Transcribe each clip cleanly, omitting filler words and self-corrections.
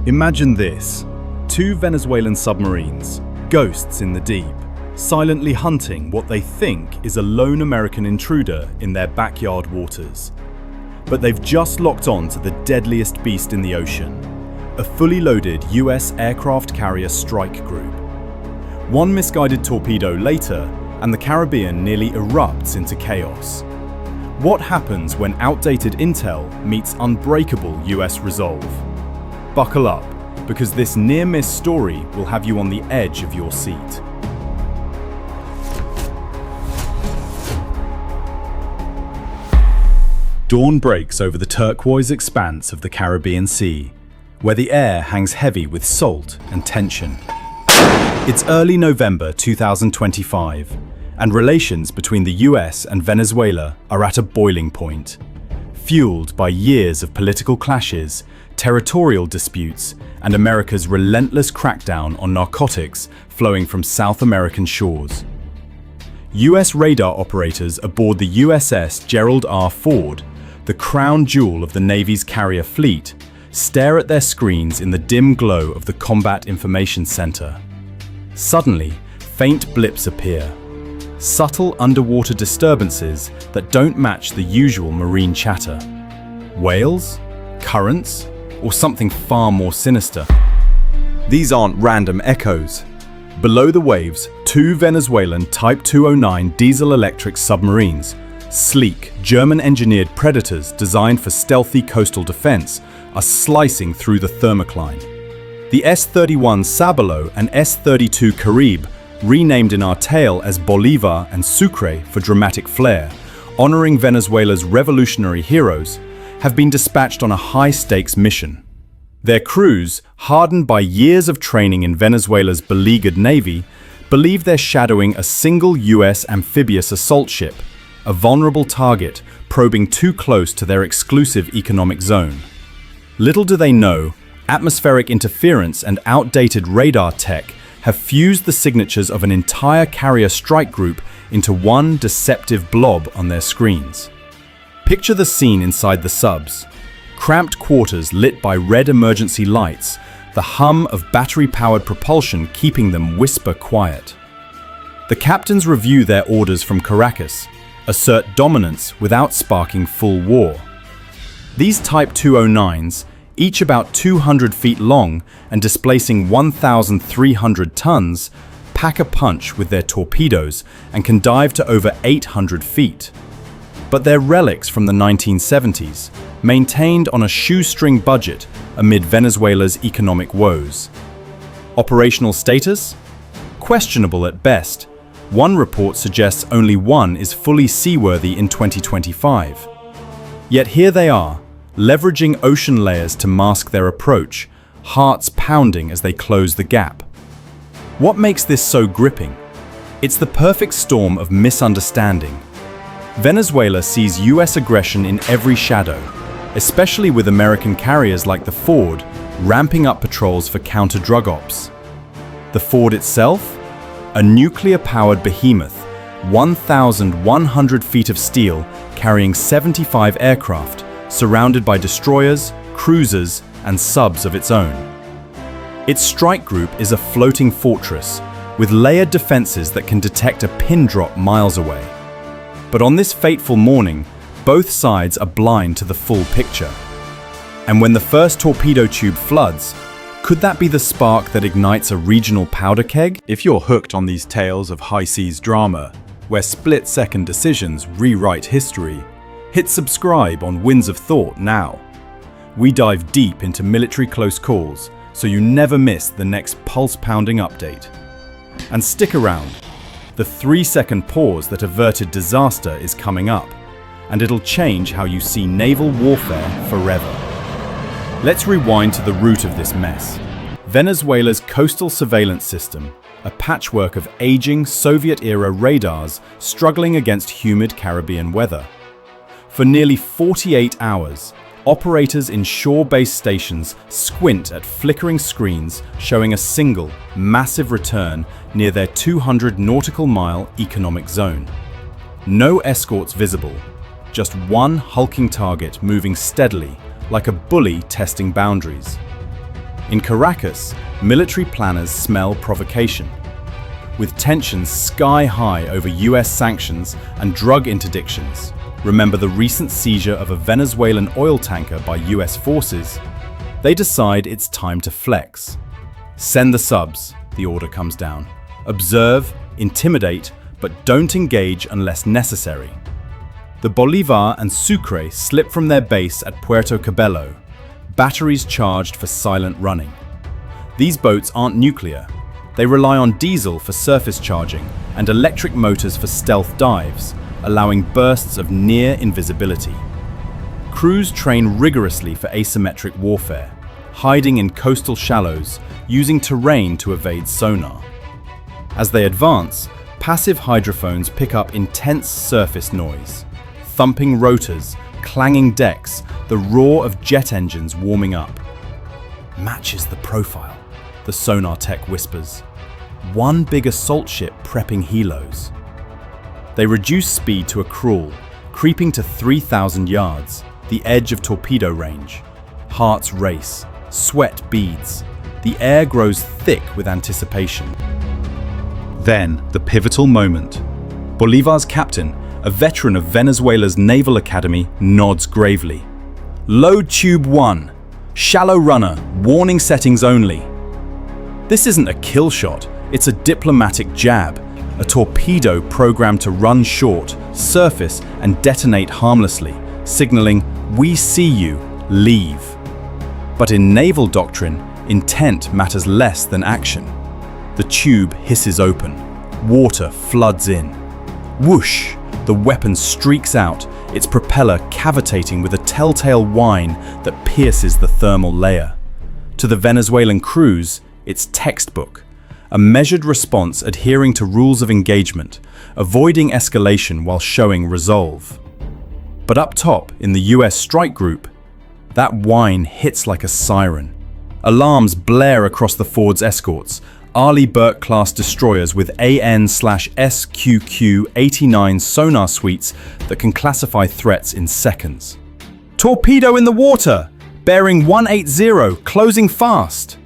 Imagine this: two Venezuelan submarines, ghosts in the deep, silently hunting what they think is a lone American intruder in their backyard waters. But they've just locked on to the deadliest beast in the ocean, a fully loaded US aircraft carrier strike group. One misguided torpedo later, and the Caribbean nearly erupts into chaos. What happens when outdated intel meets unbreakable US resolve? Buckle up, because this near-miss story will have you on the edge of your seat. Dawn breaks over the turquoise expanse of the Caribbean Sea, where the air hangs heavy with salt and tension. It's early November 2025, and relations between the US and Venezuela are at a boiling point, fueled by years of political clashes, territorial disputes, and America's relentless crackdown on narcotics flowing from South American shores. US radar operators aboard the USS Gerald R. Ford, the crown jewel of the Navy's carrier fleet, stare at their screens in the dim glow of the Combat Information Center. Suddenly, faint blips appear, subtle underwater disturbances that don't match the usual marine chatter. Whales? Currents? Or something far more sinister? These aren't random echoes. Below the waves, two Venezuelan Type 209 diesel-electric submarines, sleek, German-engineered predators designed for stealthy coastal defense, are slicing through the thermocline. The S-31 Sabalo and S-32 Caribe, renamed in our tale as Bolivar and Sucre for dramatic flair, honoring Venezuela's revolutionary heroes, have been dispatched on a high-stakes mission. Their crews, hardened by years of training in Venezuela's beleaguered navy, believe they're shadowing a single US amphibious assault ship, a vulnerable target probing too close to their exclusive economic zone. Little do they know, atmospheric interference and outdated radar tech have fused the signatures of an entire carrier strike group into one deceptive blob on their screens. Picture the scene inside the subs. Cramped quarters lit by red emergency lights, the hum of battery-powered propulsion keeping them whisper quiet. The captains review their orders from Caracas, assert dominance without sparking full war. These Type 209s, each about 200 feet long and displacing 1,300 tons, pack a punch with their torpedoes and can dive to over 800 feet. But they're relics from the 1970s, maintained on a shoestring budget amid Venezuela's economic woes. Operational status? Questionable at best. One report suggests only one is fully seaworthy in 2025. Yet here they are, leveraging ocean layers to mask their approach, hearts pounding as they close the gap. What makes this so gripping? It's the perfect storm of misunderstanding. Venezuela sees US aggression in every shadow, especially with American carriers like the Ford ramping up patrols for counter-drug ops. The Ford itself? A nuclear-powered behemoth, 1,100 feet of steel carrying 75 aircraft, surrounded by destroyers, cruisers, and subs of its own. Its strike group is a floating fortress, with layered defenses that can detect a pin drop miles away. But on this fateful morning, both sides are blind to the full picture. And when the first torpedo tube floods, could that be the spark that ignites a regional powder keg? If you're hooked on these tales of high seas drama, where split-second decisions rewrite history, hit subscribe on Winds of Thought now. We dive deep into military close calls, so you never miss the next pulse-pounding update. And stick around. The 3-second pause that averted disaster is coming up, and it'll change how you see naval warfare forever. Let's rewind to the root of this mess. Venezuela's coastal surveillance system, a patchwork of aging Soviet-era radars struggling against humid Caribbean weather. For nearly 48 hours, operators in shore-based stations squint at flickering screens showing a single, massive return near their 200 nautical mile economic zone. No escorts visible, just one hulking target moving steadily, like a bully testing boundaries. In Caracas, military planners smell provocation. With tensions sky high over US sanctions and drug interdictions, remember the recent seizure of a Venezuelan oil tanker by US forces, they decide it's time to flex. Send the subs, the order comes down. Observe, intimidate, but don't engage unless necessary. The Bolívar and Sucre slip from their base at Puerto Cabello, batteries charged for silent running. These boats aren't nuclear. They rely on diesel for surface charging and electric motors for stealth dives, allowing bursts of near invisibility. Crews train rigorously for asymmetric warfare, hiding in coastal shallows, using terrain to evade sonar. As they advance, passive hydrophones pick up intense surface noise. Thumping rotors, clanging decks, the roar of jet engines warming up. Matches the profile, the sonar tech whispers. One big assault ship prepping helos. They reduce speed to a crawl, creeping to 3,000 yards, the edge of torpedo range. Hearts race, sweat beads. The air grows thick with anticipation. Then, the pivotal moment. Bolívar's captain, a veteran of Venezuela's Naval Academy, nods gravely. Load tube 1. Shallow runner, warning settings only. This isn't a kill shot, it's a diplomatic jab, a torpedo programmed to run short, surface, and detonate harmlessly, signaling, "We see you, leave." But in naval doctrine, intent matters less than action. The tube hisses open. Water floods in. Whoosh! The weapon streaks out, its propeller cavitating with a telltale whine that pierces the thermal layer. To the Venezuelan crews, it's textbook. A measured response adhering to rules of engagement, avoiding escalation while showing resolve. But up top, in the US strike group, that whine hits like a siren. Alarms blare across the Ford's escorts, Arleigh Burke-class destroyers with AN/SQQ-89 sonar suites that can classify threats in seconds. Torpedo in the water! Bearing 180, closing fast!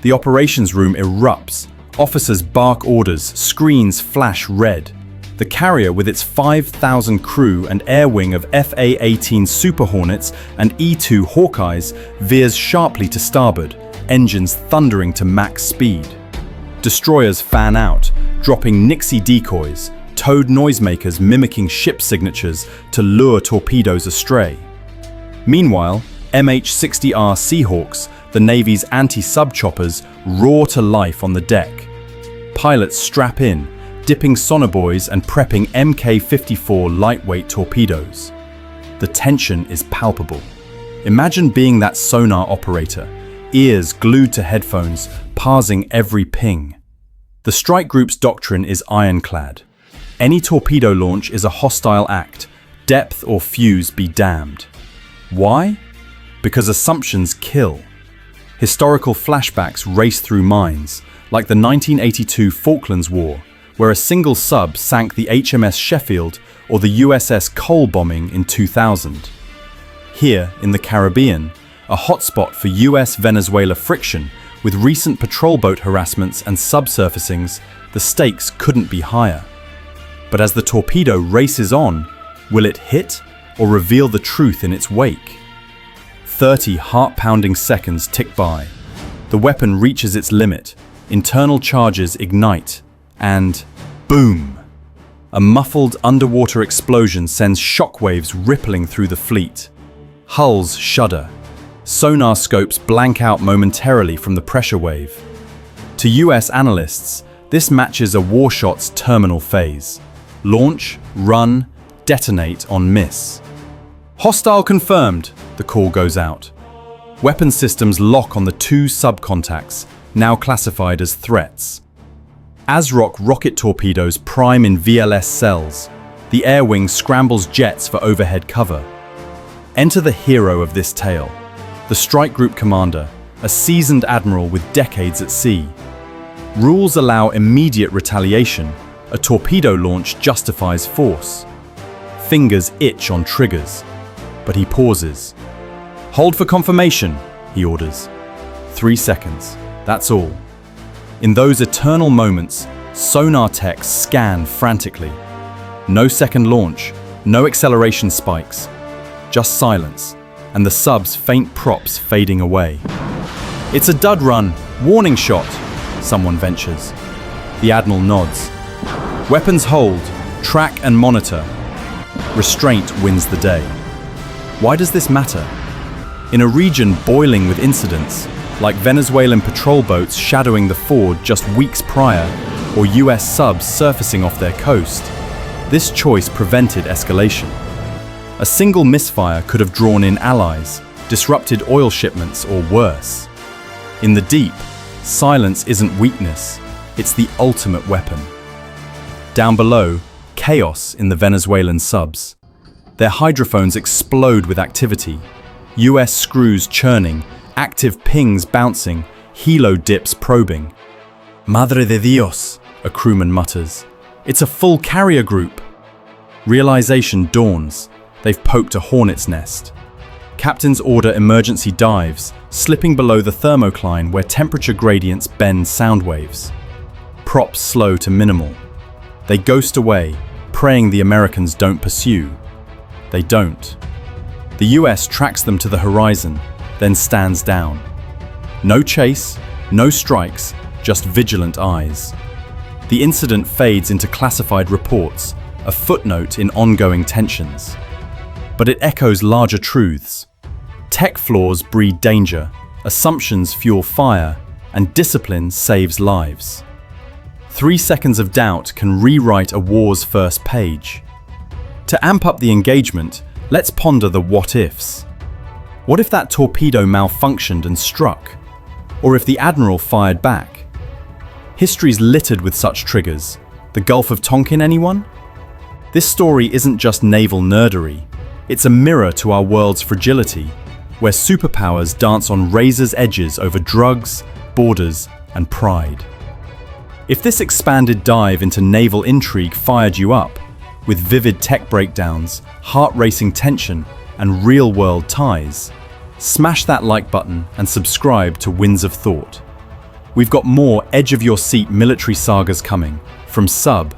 The operations room erupts. Officers bark orders, screens flash red. The carrier, with its 5,000 crew and air wing of FA-18 Super Hornets and E-2 Hawkeyes, veers sharply to starboard, engines thundering to max speed. Destroyers fan out, dropping Nixie decoys, towed noisemakers mimicking ship signatures to lure torpedoes astray. Meanwhile, MH-60R Seahawks, the Navy's anti-sub choppers, roar to life on the deck. Pilots strap in, dipping sonobuoys and prepping Mk-54 lightweight torpedoes. The tension is palpable. Imagine being that sonar operator, ears glued to headphones, parsing every ping. The strike group's doctrine is ironclad. Any torpedo launch is a hostile act, depth or fuse be damned. Why? Because assumptions kill. Historical flashbacks race through minds, like the 1982 Falklands War, where a single sub sank the HMS Sheffield or the USS Cole bombing in 2000. Here, in the Caribbean, a hotspot for US-Venezuela friction, with recent patrol boat harassments and subsurfacings, the stakes couldn't be higher. But as the torpedo races on, will it hit or reveal the truth in its wake? 30 heart-pounding seconds tick by. The weapon reaches its limit, internal charges ignite, and boom! A muffled underwater explosion sends shockwaves rippling through the fleet. Hulls shudder. Sonar scopes blank out momentarily from the pressure wave. To US analysts, this matches a warshot's terminal phase. Launch, run, detonate on miss. Hostile confirmed, the call goes out. Weapon systems lock on the two subcontacts, now classified as threats. ASROC rocket torpedoes prime in VLS cells. The air wing scrambles jets for overhead cover. Enter the hero of this tale, the strike group commander, a seasoned admiral with decades at sea. Rules allow immediate retaliation. A torpedo launch justifies force. Fingers itch on triggers, but he pauses. Hold for confirmation, he orders. 3 seconds, that's all. In those eternal moments, sonar techs scan frantically. No second launch, no acceleration spikes, just silence, and the sub's faint props fading away. "It's a dud run, warning shot," someone ventures. The Admiral nods. Weapons hold, track and monitor. Restraint wins the day. Why does this matter? In a region boiling with incidents, like Venezuelan patrol boats shadowing the ford just weeks prior, or US subs surfacing off their coast, this choice prevented escalation. A single misfire could have drawn in allies, disrupted oil shipments, or worse. In the deep, silence isn't weakness, it's the ultimate weapon. Down below, chaos in the Venezuelan subs. Their hydrophones explode with activity, US screws churning, active pings bouncing, helo dips probing. "Madre de Dios," a crewman mutters. "It's a full carrier group." Realization dawns. They've poked a hornet's nest. Captains order emergency dives, slipping below the thermocline where temperature gradients bend sound waves. Props slow to minimal. They ghost away, praying the Americans don't pursue. They don't. The US tracks them to the horizon, then stands down. No chase, no strikes, just vigilant eyes. The incident fades into classified reports, a footnote in ongoing tensions. But it echoes larger truths. Tech flaws breed danger, assumptions fuel fire, and discipline saves lives. 3 seconds of doubt can rewrite a war's first page. To amp up the engagement, let's ponder the what-ifs. What if that torpedo malfunctioned and struck? Or if the Admiral fired back? History's littered with such triggers. The Gulf of Tonkin, anyone? This story isn't just naval nerdery. It's a mirror to our world's fragility, where superpowers dance on razor's edges over drugs, borders, and pride. If this expanded dive into naval intrigue fired you up, with vivid tech breakdowns, heart-racing tension, and real-world ties, smash that like button and subscribe to Winds of Thought. We've got more edge-of-your-seat military sagas coming, from sub